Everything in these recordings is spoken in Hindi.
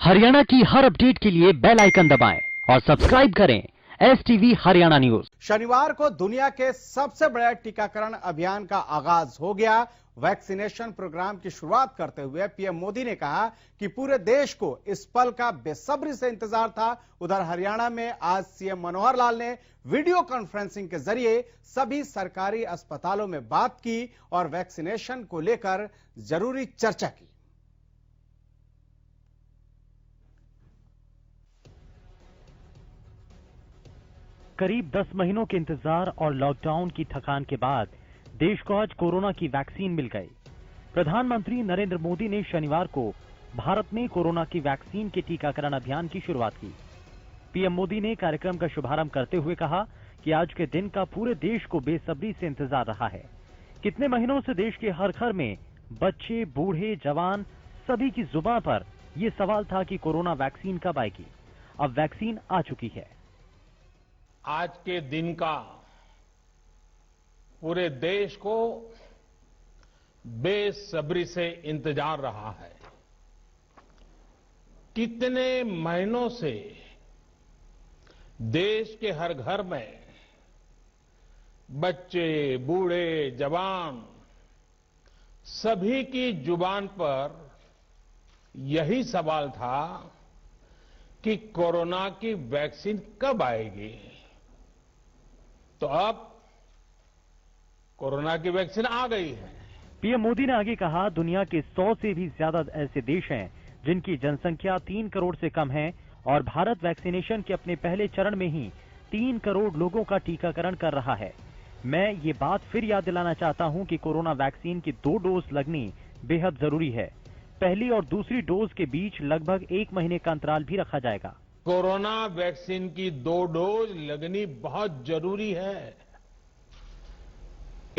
हरियाणा की हर अपडेट के लिए बेल आइकन दबाएं और सब्सक्राइब करें STV हरियाणा न्यूज। शनिवार को दुनिया के सबसे बड़े टीकाकरण अभियान का आगाज हो गया। वैक्सीनेशन प्रोग्राम की शुरुआत करते हुए पीएम मोदी ने कहा कि पूरे देश को इस पल का बेसब्री से इंतजार था। उधर हरियाणा में आज सीएम मनोहर लाल ने वीडियो कॉन्फ्रेंसिंग के जरिए सभी सरकारी अस्पतालों में बात की और वैक्सीनेशन को लेकर जरूरी चर्चा की। करीब 10 महीनों के इंतजार और लॉकडाउन की थकान के बाद देश को आज कोरोना की वैक्सीन मिल गई। प्रधानमंत्री नरेंद्र मोदी ने शनिवार को भारत में कोरोना की वैक्सीन के टीकाकरण अभियान की शुरुआत की। पीएम मोदी ने कार्यक्रम का शुभारंभ करते हुए कहा कि आज के दिन का पूरे देश को बेसब्री से इंतजार रहा है। कितने महीनों से देश के हर घर में बच्चे, बूढ़े, जवान सभी की जुबान पर यह सवाल था कि कोरोना वैक्सीन कब आएगी। अब वैक्सीन आ चुकी है। आज के दिन का पूरे देश को बेसब्री से इंतजार रहा है। कितने महीनों से देश के हर घर में बच्चे, बूढ़े, जवान सभी की जुबान पर यही सवाल था कि कोरोना की वैक्सीन कब आएगी। तो अब कोरोना की वैक्सीन आ गई है। पीएम मोदी ने आगे कहा, दुनिया के 100 से भी ज्यादा ऐसे देश हैं जिनकी जनसंख्या 3 करोड़ से कम है और भारत वैक्सीनेशन के अपने पहले चरण में ही 3 करोड़ लोगों का टीकाकरण कर रहा है। मैं ये बात फिर याद दिलाना चाहता हूं कि कोरोना वैक्सीन की 2 डोज लगनी बेहद जरूरी है। पहली और दूसरी डोज के बीच लगभग 1 महीने का अंतराल भी रखा जाएगा। कोरोना वैक्सीन की 2 डोज लगनी बहुत जरूरी है।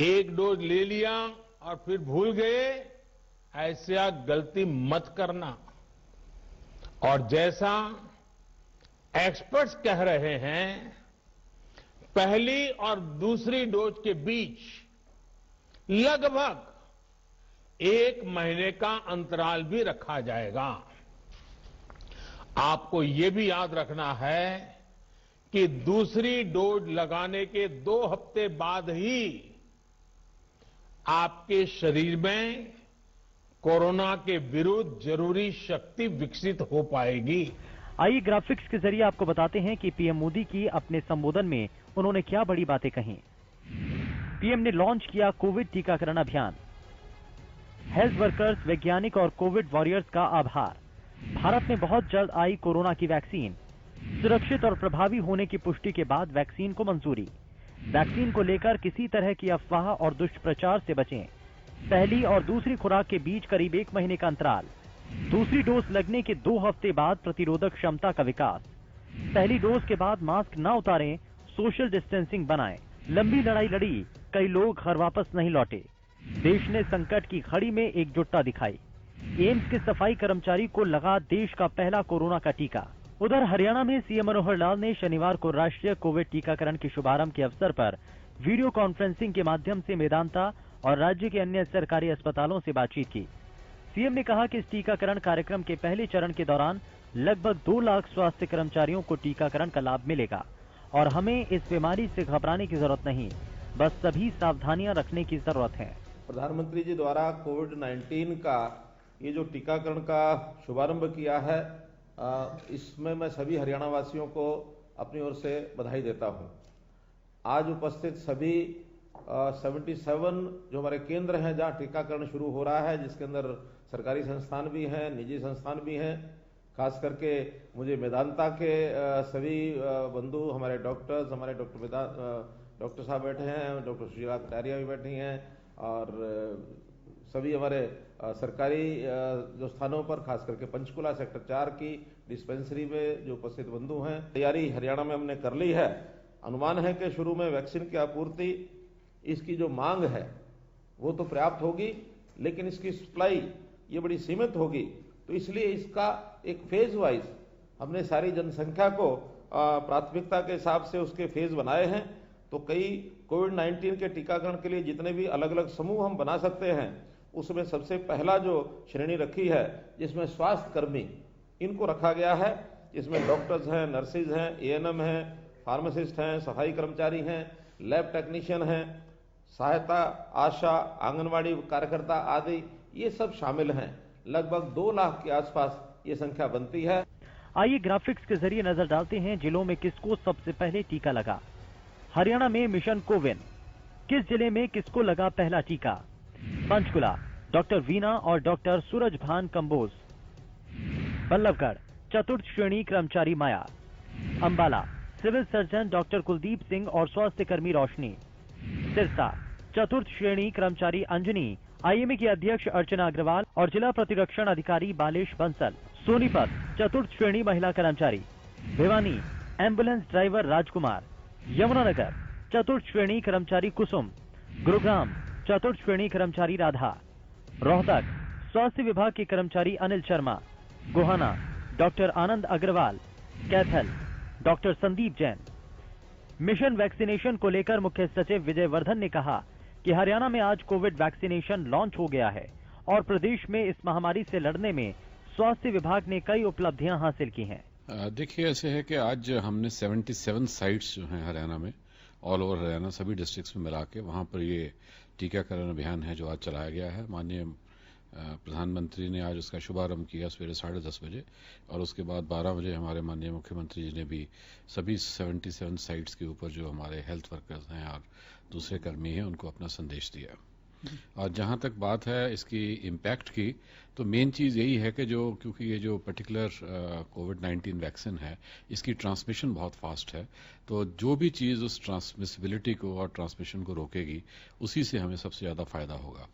एक डोज ले लिया और फिर भूल गए, ऐसा गलती मत करना। और जैसा एक्सपर्ट्स कह रहे हैं, पहली और दूसरी डोज के बीच लगभग 1 महीने का अंतराल भी रखा जाएगा। आपको ये भी याद रखना है कि दूसरी डोज लगाने के 2 हफ्ते बाद ही आपके शरीर में कोरोना के विरुद्ध जरूरी शक्ति विकसित हो पाएगी। आइए ग्राफिक्स के जरिए आपको बताते हैं कि पीएम मोदी की अपने संबोधन में उन्होंने क्या बड़ी बातें कही। पीएम ने लॉन्च किया कोविड टीकाकरण अभियान। हेल्थ वर्कर्स, वैज्ञानिक और कोविड वॉरियर्स का आभार। भारत में बहुत जल्द आई कोरोना की वैक्सीन। सुरक्षित और प्रभावी होने की पुष्टि के बाद वैक्सीन को मंजूरी। वैक्सीन को लेकर किसी तरह की अफवाह और दुष्प्रचार से बचें। पहली और दूसरी खुराक के बीच करीब 1 महीने का अंतराल। दूसरी डोज लगने के 2 हफ्ते बाद प्रतिरोधक क्षमता का विकास। पहली डोज के बाद मास्क न उतारें, सोशल डिस्टेंसिंग बनाएं। लंबी लड़ाई लड़ी, कई लोग घर वापस नहीं लौटे। देश ने संकट की घड़ी में एकजुटता दिखाई। एम्स के सफाई कर्मचारी को लगा देश का पहला कोरोना का टीका। उधर हरियाणा में सीएम मनोहर लाल ने शनिवार को राष्ट्रीय कोविड टीकाकरण के शुभारंभ के अवसर पर वीडियो कॉन्फ्रेंसिंग के माध्यम से मेदांता और राज्य के अन्य सरकारी अस्पतालों से बातचीत की। सीएम ने कहा कि इस टीकाकरण कार्यक्रम के पहले चरण के दौरान लगभग 2 लाख स्वास्थ्य कर्मचारियों को टीकाकरण का लाभ मिलेगा और हमें इस बीमारी से घबराने की जरूरत नहीं, बस सभी सावधानियां रखने की जरूरत है। प्रधानमंत्री जी द्वारा कोविड-19 का ये जो टीकाकरण का शुभारंभ किया है, इसमें मैं सभी हरियाणा वासियों को अपनी ओर से बधाई देता हूं। आज उपस्थित सभी 77 जो हमारे केंद्र हैं जहां टीकाकरण शुरू हो रहा है, जिसके अंदर सरकारी संस्थान भी हैं, निजी संस्थान भी हैं। खास करके मुझे मेदांता के सभी बंधु, हमारे डॉक्टर्स, हमारे डॉक्टर साहब बैठे हैं, डॉक्टर सुशीला कटारिया भी बैठी हैं और सभी हमारे सरकारी जो स्थानों पर, खास करके पंचकुला सेक्टर 4 की डिस्पेंसरी में जो उपस्थित बंधु हैं। तैयारी हरियाणा में हमने कर ली है। अनुमान है कि शुरू में वैक्सीन की आपूर्ति, इसकी जो मांग है वो तो पर्याप्त होगी, लेकिन इसकी सप्लाई ये बड़ी सीमित होगी। तो इसलिए इसका एक फेज वाइज हमने सारी जनसंख्या को प्राथमिकता के हिसाब से उसके फेज बनाए हैं। तो कई कोविड-19 के टीकाकरण के लिए जितने भी अलग अलग समूह हम बना सकते हैं, उसमें सबसे पहला जो श्रेणी रखी है जिसमें स्वास्थ्य कर्मी इनको रखा गया है। इसमें डॉक्टर्स हैं, नर्सेज हैं, एएनएम हैं, फार्मासिस्ट हैं, सफाई कर्मचारी हैं, लैब टेक्नीशियन हैं, सहायता, आशा, आंगनवाड़ी कार्यकर्ता आदि ये सब शामिल हैं। लगभग 2 लाख के आसपास ये संख्या बनती है। आइए ग्राफिक्स के जरिए नजर डालते हैं जिलों में किसको सबसे पहले टीका लगा। हरियाणा में मिशन कोविन, किस जिले में किसको लगा पहला टीका? पंचकुला डॉक्टर वीना और डॉक्टर सूरजभान कंबोज। बल्लभगढ़ चतुर्थ श्रेणी कर्मचारी Maya. Ambala civil surgeon doctor Kuldeep Singh और स्वास्थ्य कर्मी रोशनी। सिरसा चतुर्थ श्रेणी कर्मचारी अंजनी, आईएमए की अध्यक्ष अर्चना अग्रवाल और जिला प्रतिरक्षण अधिकारी बालेश बंसल। सोनीपत चतुर्थ श्रेणी महिला कर्मचारी। भिवानी एम्बुलेंस ड्राइवर राजकुमार। यमुनानगर चतुर्थ श्रेणी कर्मचारी कुसुम। गुरुग्राम चतुर्थ श्रेणी कर्मचारी राधा। रोहतक स्वास्थ्य विभाग के कर्मचारी Anil Sharma. Gohana doctor Anand Agarwal. Kaithal doctor Sandeep Jain. Mission vaccination को लेकर मुख्य सचिव विजय वर्धन ने कहा कि हरियाणा में आज कोविड वैक्सीनेशन लॉन्च हो गया है और प्रदेश में इस महामारी से लड़ने में स्वास्थ्य विभाग ने कई उपलब्धियां हासिल की हैं। देखिए, ऐसे है कि आज हमने 77 साइट्स जो हैं हरियाणा में, ऑल ओवर हरियाणा सभी डिस्ट्रिक्ट्स में मिला के वहां पर ये टीकाकरण अभियान है जो आज चलाया गया है। माननीय प्रधानमंत्री ने आज उसका शुभारंभ किया सवेरे 10:30 बजे और उसके बाद 12 बजे हमारे माननीय मुख्यमंत्री जी ने भी सभी 77 साइट्स के ऊपर जो हमारे हेल्थ वर्कर्स हैं और दूसरे कर्मी हैं उनको अपना संदेश दिया। और जहां तक बात है इसकी इम्पैक्ट की, तो मेन चीज यही है कि क्योंकि ये जो पर्टिकुलर कोविड-19 वैक्सीन है इसकी ट्रांसमिशन बहुत फास्ट है, तो जो भी चीज उस ट्रांसमिसिबिलिटी को और ट्रांसमिशन को रोकेगी उसी से हमें सबसे ज्यादा फायदा होगा।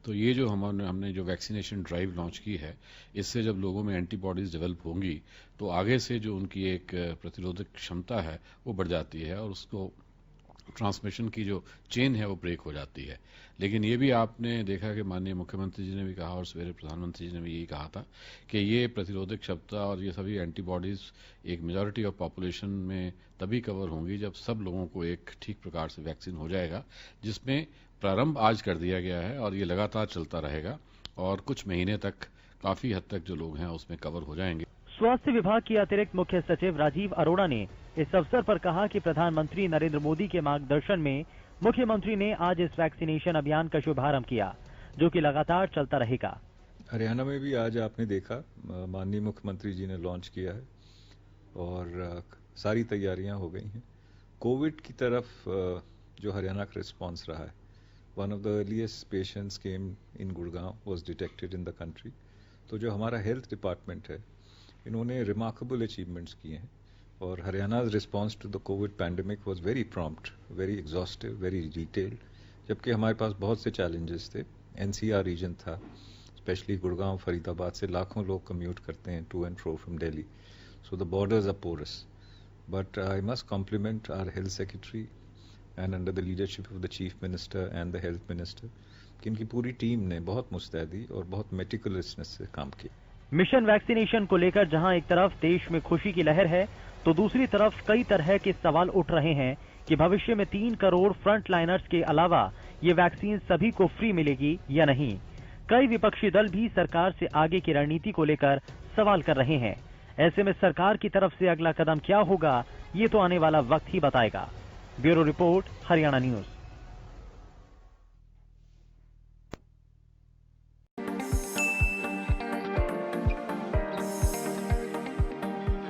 तो ये जो हमने जो वैक्सीनेशन ड्राइव लॉन्च की है, इससे जब लोगों में एंटीबॉडीज डेवलप होंगी तो आगे से जो उनकी एक प्रतिरोधक क्षमता है वो बढ़ जाती है और उसको ट्रांसमिशन की जो चेन है वो ब्रेक हो जाती है। लेकिन ये भी आपने देखा कि माननीय मुख्यमंत्री जी ने भी कहा और सवेरे प्रधानमंत्री जी ने भी यही कहा था कि ये प्रतिरोधक क्षमता और ये सभी एंटीबॉडीज एक मेजॉरिटी ऑफ पॉपुलेशन में तभी कवर होंगी जब सब लोगों को एक ठीक प्रकार से वैक्सीन हो जाएगा, जिसमें प्रारंभ आज कर दिया गया है और ये लगातार चलता रहेगा और कुछ महीने तक काफी हद तक जो लोग हैं उसमें कवर हो जाएंगे। स्वास्थ्य विभाग की अतिरिक्त मुख्य सचिव राजीव अरोड़ा ने इस अवसर पर कहा कि प्रधानमंत्री नरेंद्र मोदी के मार्गदर्शन में मुख्यमंत्री ने आज इस वैक्सीनेशन अभियान का शुभारंभ किया, जो कि लगातार चलता रहेगा। हरियाणा में भी आज आपने देखा माननीय मुख्यमंत्री जी ने लॉन्च किया है और सारी तैयारियां हो गई हैं। कोविड की तरफ जो हरियाणा का रिस्पॉन्स रहा है, one of the earliest patients came in Gurgaon was detected in the country. तो जो हमारा हेल्थ डिपार्टमेंट है, इन्होंने रिमार्केबल अचीवमेंट्स किए हैं और Haryana's response to the COVID pandemic was very prompt, very exhaustive, very detailed. जबकि हमारे पास बहुत से चैलेंजेस थे। एनसीआर रीजन था, स्पेशली गुड़गांव, फरीदाबाद से लाखों लोग कम्यूट करते हैं to and fro from Delhi, so the borders are porous. But I must compliment our health secretary and under the leadership of the Chief Minister and the Health Minister, कि इनकी पूरी टीम ने बहुत मुस्तैदी और बहुत मेटिकुलसनेस से काम किया। मिशन वैक्सीनेशन को लेकर जहां एक तरफ देश में खुशी की लहर है, तो दूसरी तरफ कई तरह के सवाल उठ रहे हैं कि भविष्य में 3 करोड़ फ्रंट लाइनर्स के अलावा ये वैक्सीन सभी को फ्री मिलेगी या नहीं। कई विपक्षी दल भी सरकार से आगे की रणनीति को लेकर सवाल कर रहे हैं। ऐसे में सरकार की तरफ से अगला कदम क्या होगा, ये तो आने वाला वक्त ही बताएगा। Bureau report, Haryana news.